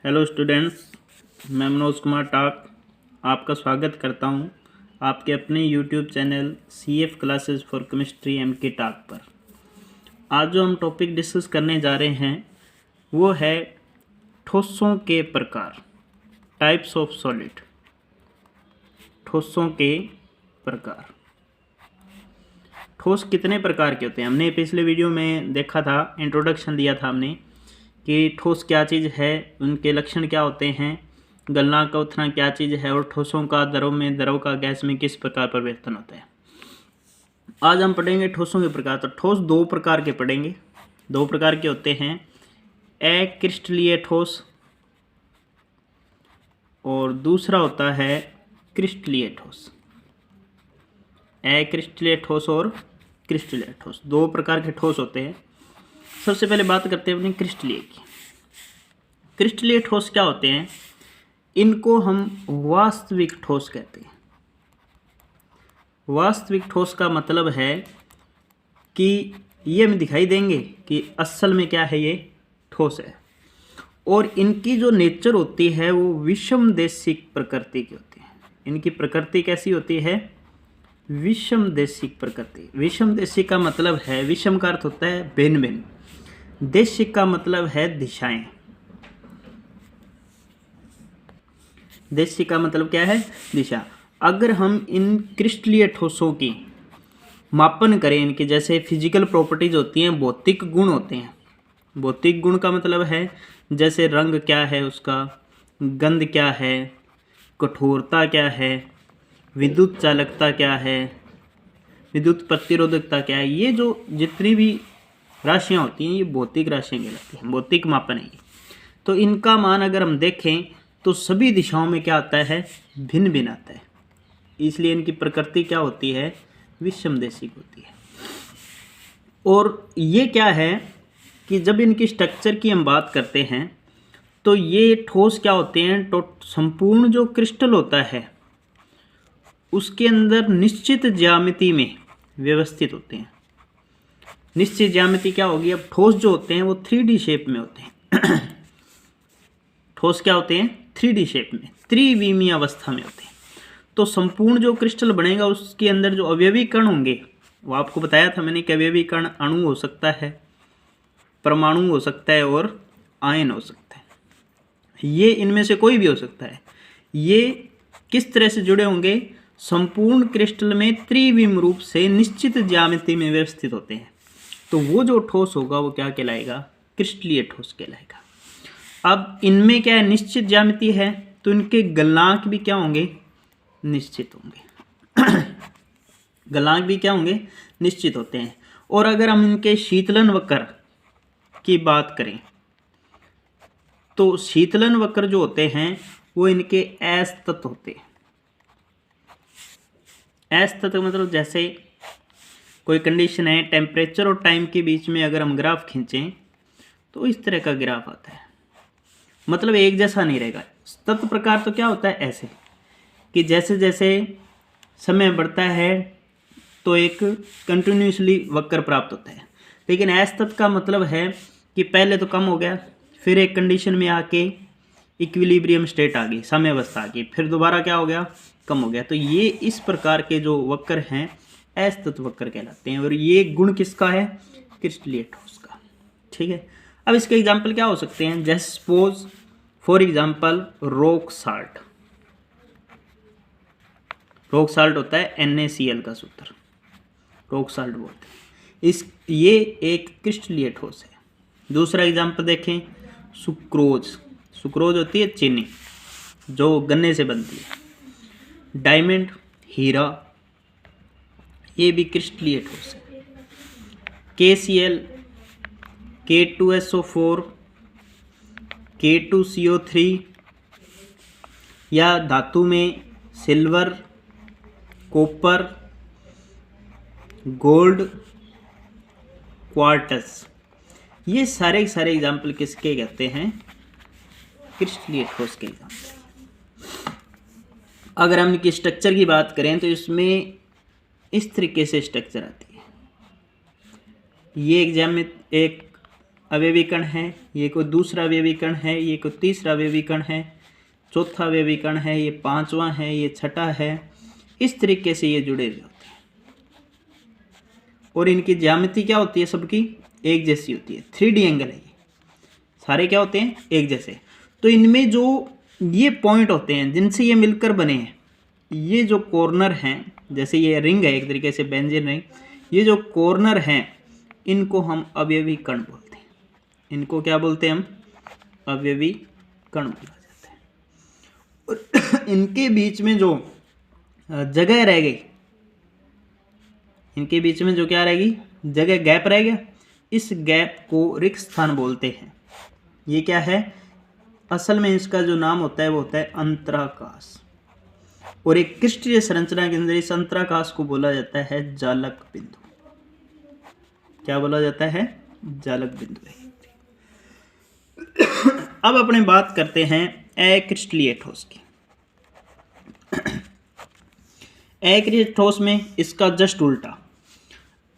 Hello students, मैं मनोज कुमार टाक आपका स्वागत करता हूं आपके अपने YouTube channel CF classes for chemistry MK टाक पर। आज जो हम टॉपिक डिस्कस करने जा रहे हैं वो है ठोसों के प्रकार, टाइप्स ऑफ सॉलिड। ठोसों के प्रकार। ठोस कितने प्रकार के होते हैं? हमने पिछले वीडियो में देखा था, इंट्रोडक्शन दिया था हमने कि ठोस क्या चीज़ है, उनके लक्षण क्या होते हैं, गलनांक का उतना क्या चीज़ है और ठोसों का द्रव में, द्रव का गैस में किस प्रकार परिवर्तन होता है। आज हम पढ़ेंगे ठोसों के प्रकार। तो ठोस दो प्रकार के पढ़ेंगे। दो प्रकार के होते हैं, अक्रिस्टलीय ठोस और दूसरा होता है क्रिस्टलीय ठोस। अक्रिस्टलीय ठोस और क्रिस्टलीय ठोस, दो प्रकार के ठोस होते हैं। सबसे पहले बात करते हैं अपनी क्रिस्टलीय की। क्रिस्टलीय ठोस क्या होते हैं? इनको हम वास्तविक ठोस कहते हैं। वास्तविक ठोस का मतलब है कि ये हमें दिखाई देंगे कि असल में क्या है, ये ठोस है। और इनकी जो नेचर होती है वो विषमदेशिक प्रकृति की होती है। इनकी प्रकृति कैसी होती है? विषमदेशिक प्रकृति। विषमदेशिक का मतलब है, विषम का अर्थ होता है भिन्न भिन्न, देशिक का मतलब है दिशाएं। देशिक का मतलब क्या है? दिशा। अगर हम इन क्रिस्टलीय ठोसों की मापन करें, इनके जैसे फिजिकल प्रॉपर्टीज होती हैं, भौतिक गुण होते हैं। भौतिक गुण का मतलब है जैसे रंग क्या है उसका, गंध क्या है, कठोरता क्या है, विद्युत चालकता क्या है, विद्युत प्रतिरोधकता क्या है। ये जो जितनी भी राशियाँ होती हैं ये भौतिक राशियाँ कहलाती हैं, भौतिक मापन है ये। तो इनका मान अगर हम देखें तो सभी दिशाओं में क्या आता है? भिन्न भिन्न आता है। इसलिए इनकी प्रकृति क्या होती है? विषमदेशिक होती है। और ये क्या है कि जब इनकी स्ट्रक्चर की हम बात करते हैं तो ये ठोस क्या होते हैं? तो संपूर्ण जो क्रिस्टल होता है उसके अंदर निश्चित ज्यामिति में व्यवस्थित होते हैं। निश्चित ज्यामिति क्या होगी? अब ठोस जो होते हैं वो 3D शेप में होते हैं। ठोस क्या होते हैं? 3D शेप में, त्रिविमीय अवस्था में होते हैं। तो संपूर्ण जो क्रिस्टल बनेगा उसके अंदर जो अवयवी कण होंगे, वो आपको बताया था मैंने कि अवयवी कण अणु हो सकता है, परमाणु हो सकता है और आयन हो सकता है। ये इनमें से कोई भी हो सकता है। ये किस तरह से जुड़े होंगे? संपूर्ण क्रिस्टल में त्रिविम रूप से निश्चित ज्यामिति में व्यवस्थित होते हैं। तो वो जो ठोस होगा वो क्या कहलाएगा? क्रिस्टलीय ठोस कहलाएगा। अब इनमें क्या है? निश्चित ज्यामिति है, तो इनके गलनांक भी क्या होंगे? निश्चित होंगे। गलनांक भी क्या होंगे? निश्चित होते हैं। और अगर हम इनके शीतलन वक्र की बात करें तो शीतलन वक्र जो होते हैं वो इनके असतत होते हैं। असतत मतलब जैसे कोई कंडीशन है, टेम्परेचर और टाइम के बीच में अगर हम ग्राफ खींचें तो इस तरह का ग्राफ आता है, मतलब एक जैसा नहीं रहेगा। तत्व प्रकार तो क्या होता है? ऐसे कि जैसे जैसे समय बढ़ता है तो एक कंटिन्यूसली वक्र प्राप्त होता है। लेकिन असतत का मतलब है कि पहले तो कम हो गया, फिर एक कंडीशन में आके इक्विलिब्रियम स्टेट आ गई, साम्यावस्था आ गई, फिर दोबारा क्या हो गया? कम हो गया। तो ये इस प्रकार के जो वक्र हैं असतत वक्र कहलाते हैं। और ये गुण किसका है? क्रिस्टलीय ठोस का। ठीक है। अब इसके एग्जाम्पल क्या हो सकते हैं? जैसे suppose for example rock salt. Rock salt होता है NaCl का सूत्र, रॉक साल्ट बोलते हैं। ये एक क्रिस्टलीय ठोस है। दूसरा एग्जाम्पल देखें, सुक्रोज। सुक्रोज होती है चीनी जो गन्ने से बनती है। डायमंड, हीरा, ये भी क्रिस्टलीय ठोस है। KCl, K2SO4, K2CO3, या धातु में सिल्वर, कॉपर, गोल्ड, क्वार्टज, ये सारे एग्जाम्पल किसके कहते हैं? क्रिस्टलीय ठोस के एग्जाम्पल। अगर हम इनकी स्ट्रक्चर की बात करें तो इसमें इस तरीके से स्ट्रक्चर आती है। ये एक अवयवी कण है, ये कोई दूसरा अवयवी कण है, ये कोई तीसरा अवयवी कण है, चौथा अवयवी कण है, ये पांचवा है, ये छठा है। इस तरीके से ये जुड़े हुए होते हैं और इनकी ज्यामिति क्या होती है, सबकी एक जैसी होती है। 3D एंगल है, ये सारे क्या होते हैं, एक जैसे। तो इनमें जो ये पॉइंट होते हैं जिनसे ये मिलकर बने हैं, ये जो कॉर्नर हैं, जैसे ये रिंग है एक तरीके से बेंजीन रिंग, ये जो कॉर्नर हैं इनको हम अवयवी कण बोलते हैं। इनको क्या बोलते हैं हम, अवयवी कण बोला जाता है। और इनके बीच में जो जगह रह गई, इनके बीच में जो क्या रहेगी, जगह, गैप रह गया, इस गैप को रिक्त स्थान बोलते हैं। ये क्या है, असल में इसका जो नाम होता है वो होता है अंतराकाश। और एक क्रिस्टलीय संरचना के अंदर इस अंतराकाश को बोला जाता है जालक बिंदु। क्या बोला जाता है, जालक बिंदु है। अब अपने बात करते हैं अक्रिस्टलीय ठोस की। अक्रिस्टलीय ठोस में इसका जस्ट उल्टा,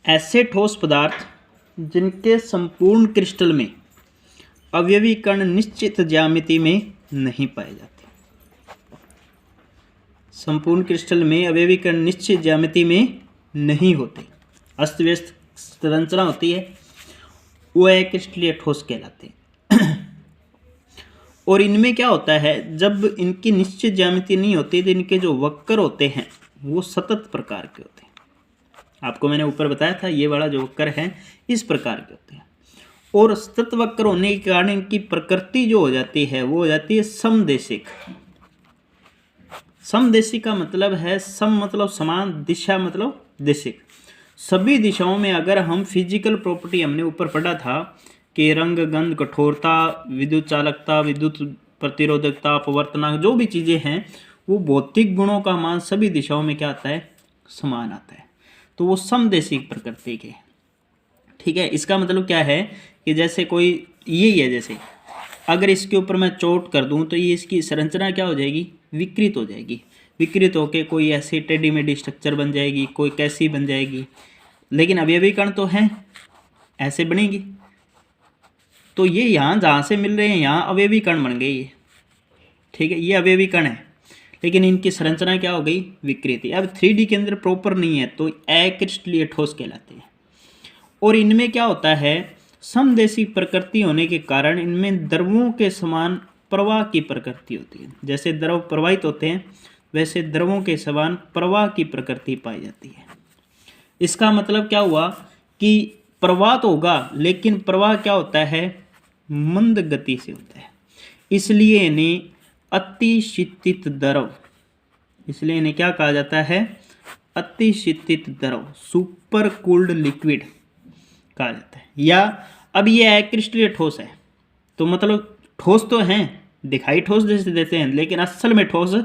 ऐसे ठोस पदार्थ जिनके संपूर्ण क्रिस्टल में अवयवी कण निश्चित ज्यामिति में नहीं पाए जाते। संपूर्ण क्रिस्टल में अवयवी कण निश्चित ज्यामिति में नहीं होते, अस्त व्यस्त संरचना होती है, वो अक्रिस्टलीय ठोस कहलाते हैं। और इनमें क्या होता है, जब इनकी निश्चित ज्यामिति नहीं होती तो इनके जो वक्र होते हैं वो सतत प्रकार के होते हैं। आपको मैंने ऊपर बताया था, ये वाला जो वक्र है इस प्रकार के होते हैं। और सतत वक्र होने के कारण इनकी प्रकृति जो हो जाती है वो हो जाती है समदेशिक। समदेशिक का मतलब है, सम मतलब समान, दिशा मतलब देशिक। सभी दिशाओं में अगर हम फिजिकल प्रॉपर्टी, हमने ऊपर पढ़ा था कि रंग, गंध, कठोरता, विद्युत चालकता, विद्युत प्रतिरोधकता, अपवर्तनांक, जो भी चीज़ें हैं वो भौतिक गुणों का मान सभी दिशाओं में क्या आता है, समान आता है। तो वो समदेशिक प्रकृति के, ठीक है। इसका मतलब क्या है कि जैसे कोई यही है, जैसे अगर इसके ऊपर मैं चोट कर दूं तो ये इसकी संरचना क्या हो जाएगी, विकृत हो जाएगी। विकृत होकर कोई ऐसी टेढ़ी मेढ़ी स्ट्रक्चर बन जाएगी, कोई कैसी बन जाएगी। लेकिन अवयवी कण तो हैं, ऐसे बनेगी। तो ये यहाँ जहाँ से मिल रहे हैं यहाँ अवयवी कण बन गए ये, ठीक है। ये अवयवी कण है लेकिन इनकी संरचना क्या हो गई, विकृति। अब 3D के अंदर प्रॉपर नहीं है तो अक्रिस्टलीय ठोस कहलाते हैं। और इनमें क्या होता है, समदेशिक प्रकृति होने के कारण इनमें द्रवों के समान प्रवाह की प्रकृति होती है। जैसे द्रव प्रवाहित होते हैं वैसे द्रवों के समान प्रवाह की प्रकृति पाई जाती है। इसका मतलब क्या हुआ कि प्रवाह तो होगा लेकिन प्रवाह क्या होता है, मंद गति से होता है। इसलिए इन्हें अतिशीतित द्रव, इसलिए इन्हें क्या कहा जाता है, अतिशीतित द्रव, सुपर कूल्ड लिक्विड कहा जाता है। या अब ये अक्रिस्टलीय ठोस है तो मतलब ठोस तो हैं, दिखाई ठोस जैसे देते हैं लेकिन असल में ठोस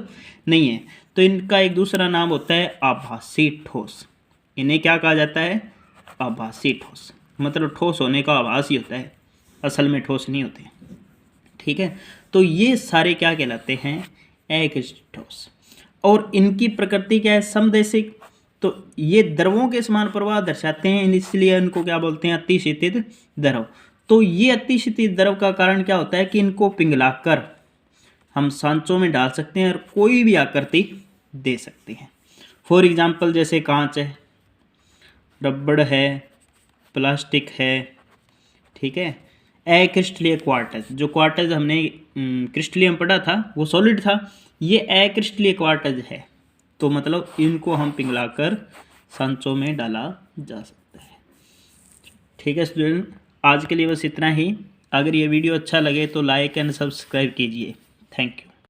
नहीं है। तो इनका एक दूसरा नाम होता है आभासी ठोस। इन्हें क्या कहा जाता है, आभासी ठोस। मतलब ठोस होने का आभास ही होता है, असल में ठोस नहीं होते, ठीक है। तो ये सारे क्या कहलाते हैं, अक्रिस्टलीय ठोस। और इनकी प्रकृति क्या है, समदेशिक। तो ये द्रवों के समान प्रवाह दर्शाते हैं, इसलिए इनको क्या बोलते हैं, अतिशीतित द्रव। तो ये अतिशीतित द्रव का कारण क्या होता है कि इनको पिघलाकर हम सांचों में डाल सकते हैं और कोई भी आकृति दे सकते हैं। फॉर एग्जाम्पल जैसे कांच है, रबड़ है, प्लास्टिक है, ठीक है। अक्रिस्टलीय क्वार्टज, जो क्वार्टज हमने क्रिस्टलीय में पढ़ा था वो सॉलिड था, ये अक्रिस्टलीय क्वार्टज है। तो मतलब इनको हम पिघलाकर सांचों में डाला जा सकता है, ठीक है स्टूडेंट। आज के लिए बस इतना ही। अगर ये वीडियो अच्छा लगे तो लाइक एंड सब्सक्राइब कीजिए। Thank you.